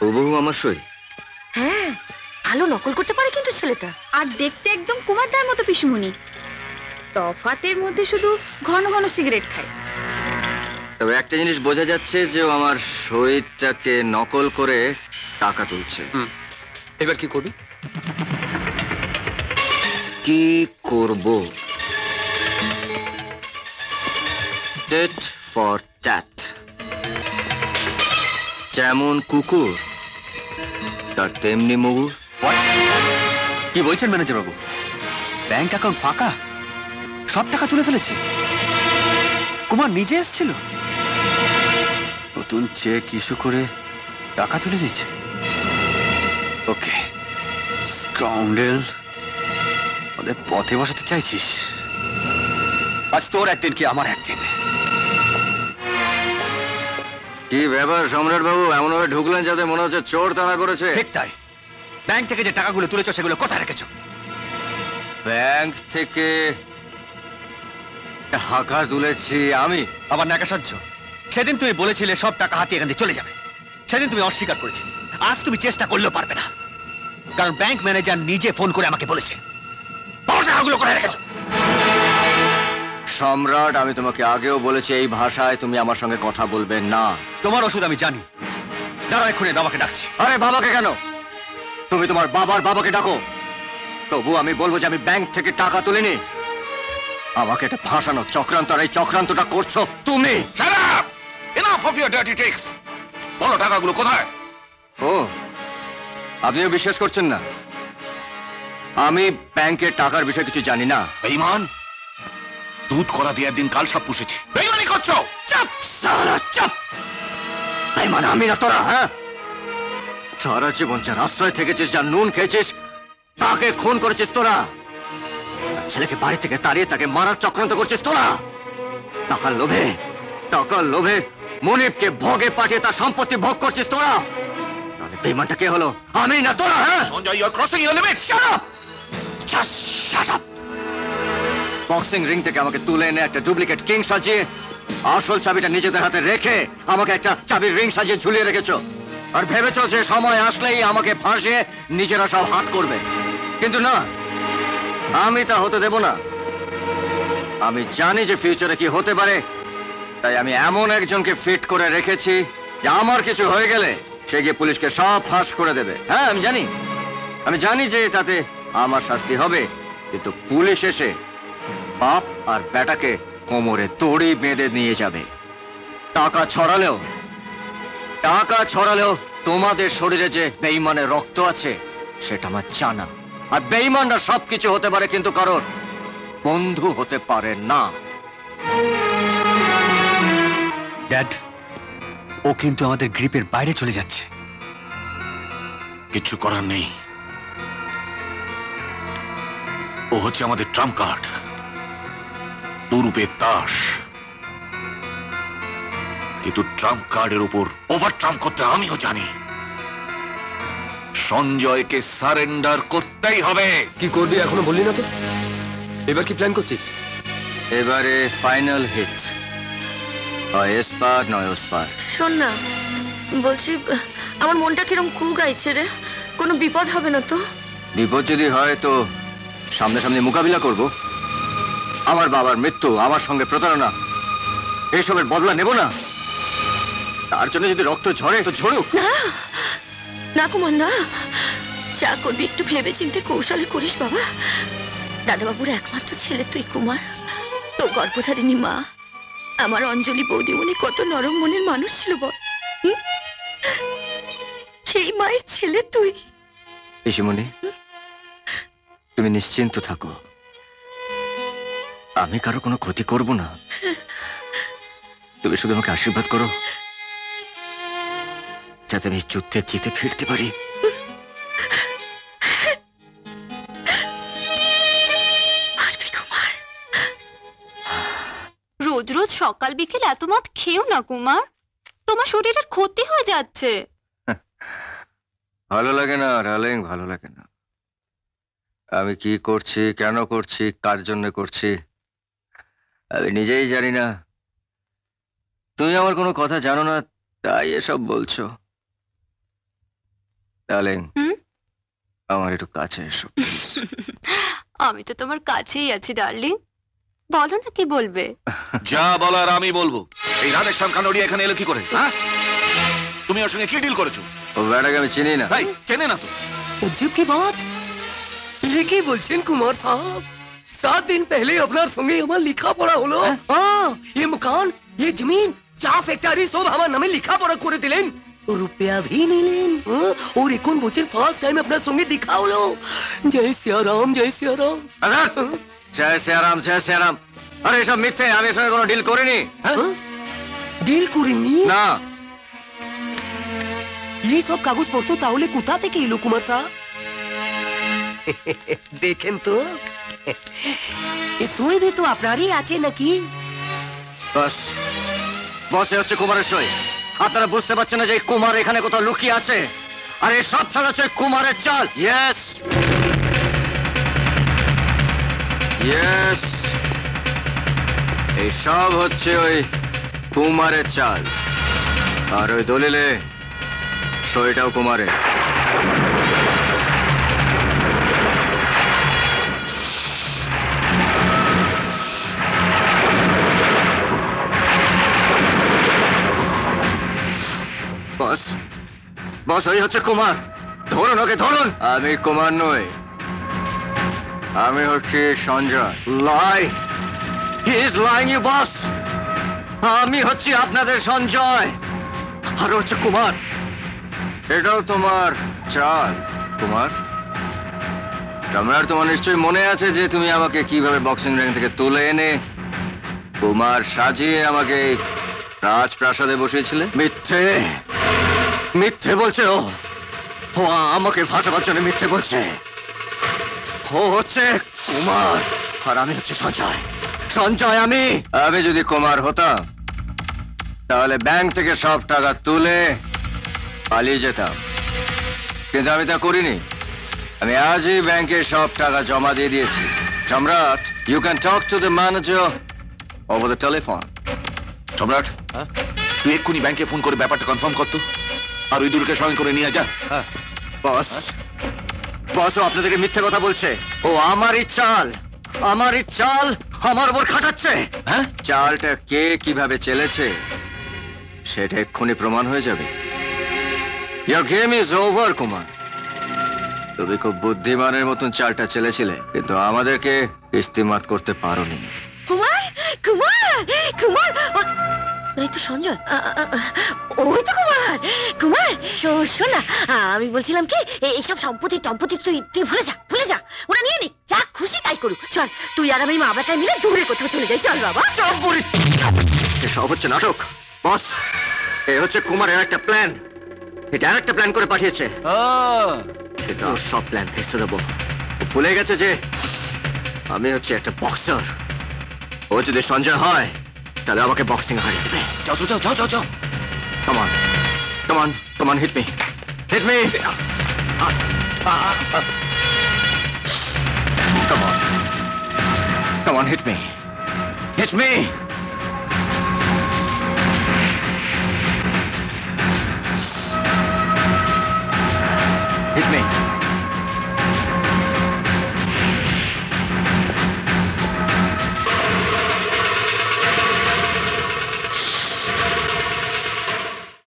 হুবহু আমার সই। হ্যাঁ, ভালো নকল করতে পারে কিন্তু ছেলেটা। আর দেখতে একদম কুমারদার মতো পিসিমণি। তফাতের মধ্যে শুধু ঘন ঘন সিগারেট খায়। তবে একটা জিনিস বোঝা যাচ্ছে যে ও আমার সইটাকে নকল করে টাকা তুলছে। এবার কি করবি? কি করব? TET for tat. যেমন কুকুর তার তেমনি মুগুর। কি বলছেন ম্যানেজার বাবু? ব্যাংক অ্যাকাউন্ট ফাঁকা, সব টাকা তুলে ফেলেছে? কুমার নিজে এসেছিল, নতুন চেক ইস্যু করে টাকা তুলে দিচ্ছে। ওকে, স্কাউন্ডেল, ওদের পথে বসাতে চাইছিস? আজ তোর একদিন কি আমার একদিন। কি ব্যাপার সম্রাট বাবু, এমন ভাবে ঢুকলেন যাতে মনে হচ্ছে চোর তাড়া করেছে। ঠিক তাই। ব্যাংক থেকে যে টাকাগুলো তুলেছো সেগুলো কোথায় রেখেছো? ব্যাংক থেকে টাকা তুলেছি আমি? আবার নাকা সহ্য। সেদিন তুমি বলেছিলে সব টাকা হাতিয়ে এখান থেকে চলে যাবে, সেদিন তুমি অস্বীকার করেছিলে। আজ তুমি চেষ্টা করলেও পারবে না, কারণ ব্যাংক ম্যানেজার নিজে ফোন করে আমাকে বলেছে টাকাগুলো কোথায় রেখেছো। সম্রাট, আমি তোমাকে আগেও বলেছি এই ভাষায় তুমি আমার সঙ্গে কথা বলবে না। তোমার ওষুধ আমি জানি। দাঁড়াও, এক্ষুনি বাবাকে ডাকছি। আরে বাবাকে কেন? তুমি তোমার বাবার বাবাকে ডাকো। তবু আমি বলবো যে আমি ব্যাংক থেকে টাকা তুলিনি। আমাকে এটা ফাঁসানো চক্রান্ত, আর এই চক্রান্তটা করছো তুমি। Shut up! Enough of your dirty tricks! বলো টাকাগুলো কোথায়? ও, আপনিও বিশ্বাস করছেন না? আমি ব্যাংকের টাকার বিষয়ে কিছু জানি না। বেঈমান, দুধ করা দিয়ে একদিন কাল সাপ পুষেছি। বেঈমানি করছো? চুপ সারা চুপ। বেঈমান আমি না তোরা। হ্যাঁ, সারা জীবন যার আশ্রয় থেকেছিস, যার নুন খেয়েছিস, তাকে খুন করেছিস তোরা। ছেলেকে বাড়ি থেকে তাড়িয়ে তাকে মারার চক্রান্ত করছিস তোরা। টাকার লোভে, টাকার লোভে মনিবকে ভোগে পাঠিয়ে তার সম্পত্তি ভোগ করছিস তোরা। তাহলে বেঈমানটা কে হলো? আমি না তোরা? হ্যাঁ, Sanjay, you are crossing your limits! Shut up! Just shut up! Boxing ring থেকে আমাকে তুলে এনে একটা ডুপ্লিকেট কিং সাজিয়ে আসল চাবিটা নিজেদের হাতে রেখে আমাকে একটা চাবির রিং সাজিয়ে ঝুলিয়ে রেখেছো। আর ভেবেছো যে সময় আসলেই আমাকে ফাঁসিয়ে নিজেরা সব হাত করবে। কিন্তু না, আমি তা হতে দেব না। আমি জানি যে ফিউচারে কি হতে পারে, তাই আমি এমন একজনকে ফিট করে রেখেছি যে আমার কিছু হয়ে গেলে সে গিয়ে পুলিশকে সব ফাঁস করে দেবে। হ্যাঁ, আমি জানি যে তাতে আমার শাস্তি হবে, কিন্তু পুলিশ এসে বাপ আর বেটাকে কোমরে দড়ি বেঁধে নিয়ে যাবে। টাকা ছড়ালেও তোমাদের শরীরে যে বেঈমানের রক্ত আছে সেটা আমার জানা। আর বেঈমানরা সবকিছু হতে পারে, কিন্তু কারোর বন্ধু হতে পারে না। ড্যাড, ও কিন্তু আমাদের গ্রিপের বাইরে চলে যাচ্ছে। কিচ্ছু করার নেই, ও হচ্ছে আমাদের ট্রাম্প কার্ড, দুরূপের তাস। কিন্তু ট্রাম্প কার্ডের উপর ওভার ট্রাম্প করতে আমিও জানি। সঞ্জয়কে সারেন্ডার করতেই হবে। কি করবি এখনো বললি না তো? এবার কি প্ল্যান করছিস? এবারে ফাইনাল হিট, হয় এসপার নয় ওসপার। শোন না, বলছি আমার মনটা কিরম কু গাইছে রে। কোনো বিপদ হবে না তো? বিপদ যদি হয় তো সামনাসামনি মোকাবিলা করব। আমার বাবার মৃত্যু, আমার সঙ্গে প্রতারণা, এইসবের বদলা নেব না। তার জন্য যদি রক্ত ঝরে তো ঝরুক। না না কুমার, না, যা করবি একটু ভেবে চিন্তে কৌশলে করিস বাবা। দাদাবাবুর একমাত্র ছেলে তুই কুমার, তোর গর্ভধারিণী মা আমার অঞ্জলি বৌদিমণি কত নরম মনের মানুষ ছিল বল। সেই মায়ের ছেলে তুই। পিসিমণি, তুমি নিশ্চিন্ত থাকো, আমি কারো কোনো ক্ষতি করব না। তুমি শুধু আমাকে আশীর্বাদ করো যাতে আমি যুদ্ধে জিতে ফিরতে পারি। রোজ রোজ সকাল বিকেল এত মদ খেও না কুমার, তোমার শরীরের ক্ষতি হয়ে যাচ্ছে। ভালো লাগে না ডার্লিং, ভালো লাগে না। আমি কি করছি, কেন করছি, কার জন্য করছি আমি নিজেই জানি না। তুমি আমার কোনো কথা জানো না, তাই এসব বলছো। ডার্লিং আমার একটু কাছে এসো প্লিজ। আমি তো তোমার কাছেই আছি ডার্লিং, বলো না কি বলবে। যা বলার আমি বলবো। এই রাধেশ্যাম কানোড়ি এখানে এলো কি করে? হ্যাঁ, তুমি ওর সঙ্গে কি ডিল করেছো? ও বেটাকে আমি চিনি না। ভাই চেনে না তো। अजीब की बात কি বলছেন কুমার সাহেব? 7 दिन पहले আপনার সঙ্গে আমার লেখাপড়া হলো। হ্যাঁ, ये मकान ये जमीन চা ফ্যাক্টরি সব আমার নামে লেখাপড়া করে দিলেন, রুপিয়া ভি নিলেন। और এখন বলছেন ফার্স্ট টাইম আপনার সঙ্গে দেখা হলো। জয় সিয়ারাম জয় সিয়ারাম। জয় শ্রীরাম জয় শ্রীরাম। আরে এসব মিথ্যে, আমি এর সঙ্গে কোনো ডিল করিনি। ডিল করেননি? না। এই সব কাগজপত্র তাহলে কোথা থেকে এলো কুমার সাহেব? দেখেন তো, এ সই ভি তো আপনারই আছে নাকি? বস বসে হচ্ছে কুমারের সই। আপনারা বুঝতে পারছেন না যে এই কুমার এখানে কোথাও লুকিয়ে আছে? আর এই সব চাল হচ্ছে কুমারের চাল। ইয়েস ইয়েস, এই সব হচ্ছে ওই কুমারের চাল। আর ওই দলিলে সইটাও কুমারের। বস বস ওই হচ্ছে কুমার, ধরুন ওকে ধরুন। আমি কুমার নই, আমি হচ্ছি Sanjay. Lie, he is lying you boss. আমি হচ্ছি আপনাদের সঞ্জয়, আর ও হচ্ছে কুমার। এটাও তোমার চাল কুমার। সম্রাট, তোমার নিশ্চয়ই মনে আছে যে তুমি আমাকে কিভাবে বক্সিং রিং থেকে তুলে এনে কুমার সাজিয়ে আমাকে রাজপ্রাসাদে বসিয়েছিলে। মিথ্যে মিথ্যে বলছে ও। ও আমাকে ফাঁসাবার জন্য মিথ্যে বলছে। ও হচ্ছে কুমার আর আমি হচ্ছে সঞ্জয়। সঞ্জয় আমি যদি কুমার হতাম তাহলে ব্যাংক থেকে সব টাকা তুলে পালিয়ে যেতাম, কিন্তু আমি তা করিনি। আমি আজই ব্যাংকে সব টাকা জমা দিয়ে দিয়েছি। Samrat, you can talk to the manager over the telephone. Samrat, তুই এক্ষুনি ব্যাংকে ফোন করে ব্যাপারটা কনফার্ম করতো, আর ওই দুলকে সঙ্গে করে নিয়ে যা। বস বস, ও আপনাদেরকে মিথ্যে কথা বলছে। ও আমারই চাল, আমারই চাল আমার উপর খাটাচ্ছে। হ্যাঁ, চালটা কে কিভাবে চেলেছে সেটা এক্ষুনি প্রমাণ হয়ে যাবে। Your game is over, Kumar. তুমি খুব বুদ্ধিমানের মতন চালটা চেলেছিলে, কিন্তু আমাদেরকে ইস্তেমাত করতে পারোনি। কুমার কুমার কুমার, এই তো সঞ্জয়। ওই তো কুমার। কুমার শোন না, আমি বলছিলাম কি, এইসব সম্পত্তি টম্পত্তি তুই ভুলে যা, ভুলে যা। ওরা নিয়ে নি, যা খুশি তাই করুক। চল তুই আর আমি মা বেটায় মিলে দূরে কোথাও চলে যাই। চল বাবা। এসব হচ্ছে নাটক বস। এ হচ্ছে কুমারের একটা প্ল্যান। এটা একটা প্ল্যান করে পাঠিয়েছে, সেটা সব প্ল্যান ভেস্তে দেবো। ও ভুলে গেছে যে আমি হচ্ছে একটা বক্সার। ও যদি সঞ্জয় হয় তাহলে আমাকে বক্সিং হারিয়ে দেবে। যাও যাও যাও যাও যাও। Come on, come on, come on, hit me, hit me. Come on, come on, hit me, hit me.